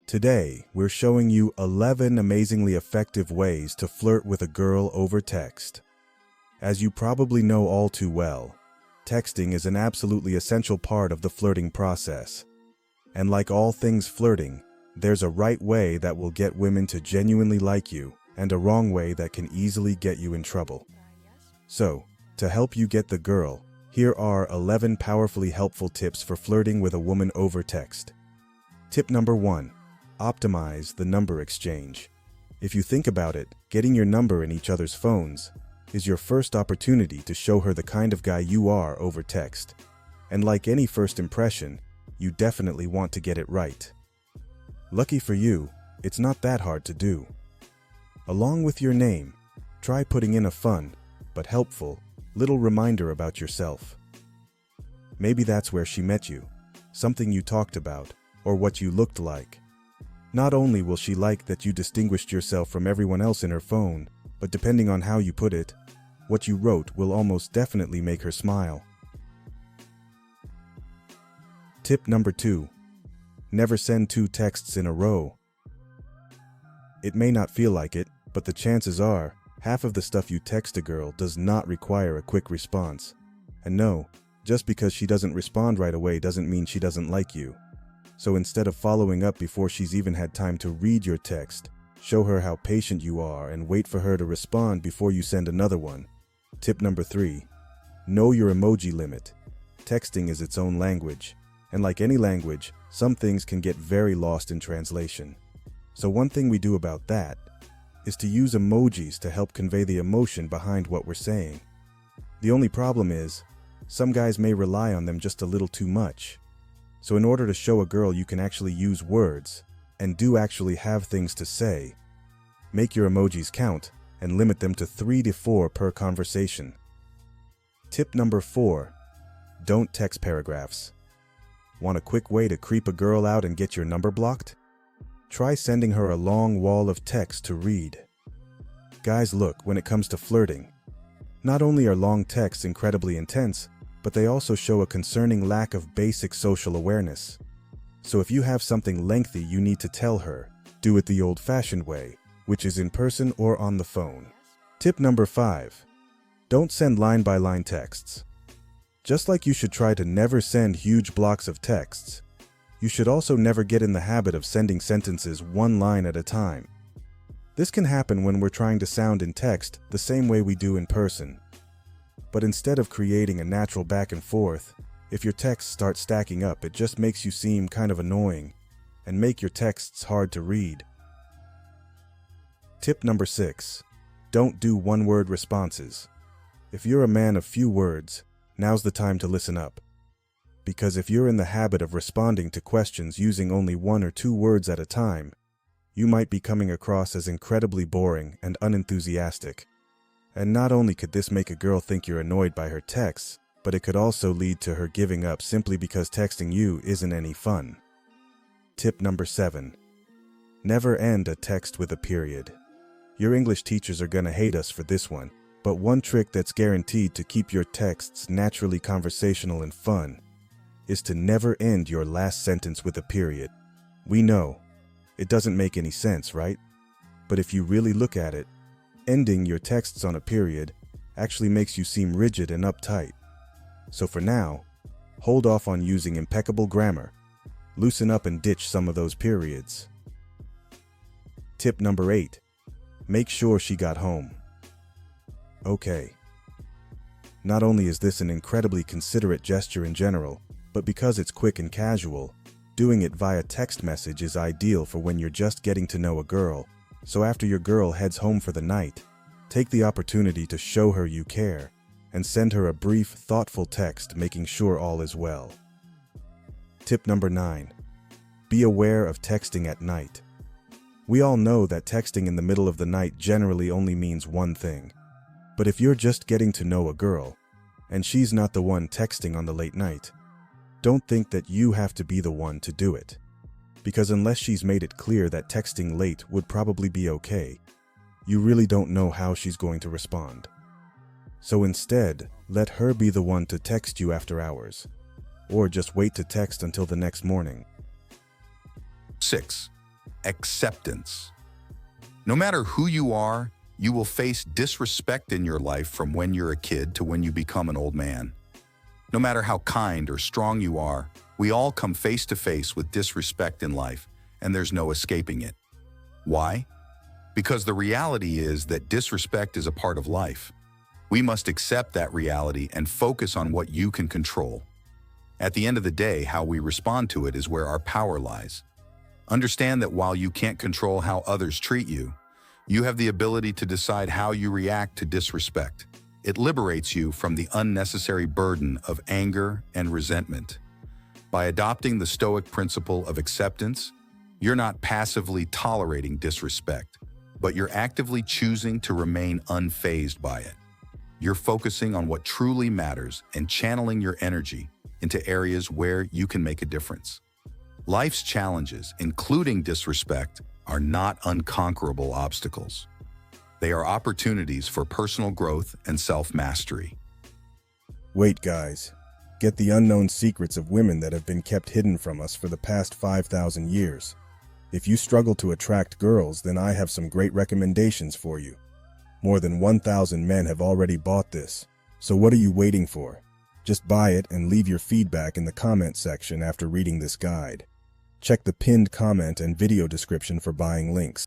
Today, we're showing you 11 amazingly effective ways to flirt with a girl over text. As you probably know all too well, texting is an absolutely essential part of the flirting process. And like all things flirting, there's a right way that will get women to genuinely like you, and a wrong way that can easily get you in trouble. So, to help you get the girl, here are 11 powerfully helpful tips for flirting with a woman over text. Tip number 1. Optimize the number exchange. If you think about it, getting your number in each other's phones is your first opportunity to show her the kind of guy you are over text. And like any first impression, you definitely want to get it right. Lucky for you, it's not that hard to do. Along with your name, try putting in a fun, but helpful, little reminder about yourself. Maybe that's where she met you, something you talked about, or what you looked like. Not only will she like that you distinguished yourself from everyone else in her phone, but depending on how you put it, what you wrote will almost definitely make her smile. Tip number 2. Never send 2 texts in a row. It may not feel like it, but the chances are, half of the stuff you text a girl does not require a quick response. And no, just because she doesn't respond right away doesn't mean she doesn't like you. So instead of following up before she's even had time to read your text, show her how patient you are and wait for her to respond before you send another one. Tip number 3. Know your emoji limit. Texting is its own language, and like any language, some things can get very lost in translation. So one thing we do about that is to use emojis to help convey the emotion behind what we're saying. The only problem is, some guys may rely on them just a little too much. So in order to show a girl you can actually use words, and do actually have things to say, make your emojis count and limit them to 3 to 4 per conversation. Tip number 4. Don't text paragraphs. Want a quick way to creep a girl out and get your number blocked? Try sending her a long wall of text to read. Guys, look, when it comes to flirting, not only are long texts incredibly intense, but they also show a concerning lack of basic social awareness. So if you have something lengthy you need to tell her, do it the old-fashioned way, which is in person or on the phone. Tip number 5. Don't send line-by-line texts. Just like you should try to never send huge blocks of texts, you should also never get in the habit of sending sentences one line at a time. This can happen when we're trying to sound in text the same way we do in person. But instead of creating a natural back and forth, if your texts start stacking up, it just makes you seem kind of annoying and make your texts hard to read. Tip number 6. Don't do one-word responses. If you're a man of few words, now's the time to listen up. Because if you're in the habit of responding to questions using only 1 or 2 words at a time, you might be coming across as incredibly boring and unenthusiastic. And not only could this make a girl think you're annoyed by her texts, but it could also lead to her giving up simply because texting you isn't any fun. Tip number 7. Never end a text with a period. Your English teachers are gonna hate us for this one, but one trick that's guaranteed to keep your texts naturally conversational and fun is to never end your last sentence with a period. We know, it doesn't make any sense, right? But if you really look at it, ending your texts on a period actually makes you seem rigid and uptight. So for now, hold off on using impeccable grammar. Loosen up and ditch some of those periods. Tip number 8. Make sure she got home. Okay. Not only is this an incredibly considerate gesture in general, but because it's quick and casual, doing it via text message is ideal for when you're just getting to know a girl. So after your girl heads home for the night, take the opportunity to show her you care and send her a brief, thoughtful text making sure all is well. Tip number 9. Be aware of texting at night. We all know that texting in the middle of the night generally only means one thing. But if you're just getting to know a girl, and she's not the one texting on the late night, don't think that you have to be the one to do it. Because unless she's made it clear that texting late would probably be okay, you really don't know how she's going to respond. So instead, let her be the one to text you after hours, or just wait to text until the next morning. 6. acceptance. No matter who you are, you will face disrespect in your life from when you're a kid to when you become an old man. No matter how kind or strong you are, we all come face to face with disrespect in life, and there's no escaping it. Why? Because the reality is that disrespect is a part of life. We must accept that reality and focus on what you can control. At the end of the day, how we respond to it is where our power lies. Understand that while you can't control how others treat you, you have the ability to decide how you react to disrespect. It liberates you from the unnecessary burden of anger and resentment. By adopting the Stoic principle of acceptance, you're not passively tolerating disrespect, but you're actively choosing to remain unfazed by it. You're focusing on what truly matters and channeling your energy into areas where you can make a difference. Life's challenges, including disrespect, are not unconquerable obstacles. They are opportunities for personal growth and self-mastery. Wait, guys. Get the unknown secrets of women that have been kept hidden from us for the past 5,000 years. If you struggle to attract girls, then I have some great recommendations for you. More than 1,000 men have already bought this. So what are you waiting for? Just buy it and leave your feedback in the comment section after reading this guide. Check the pinned comment and video description for buying links.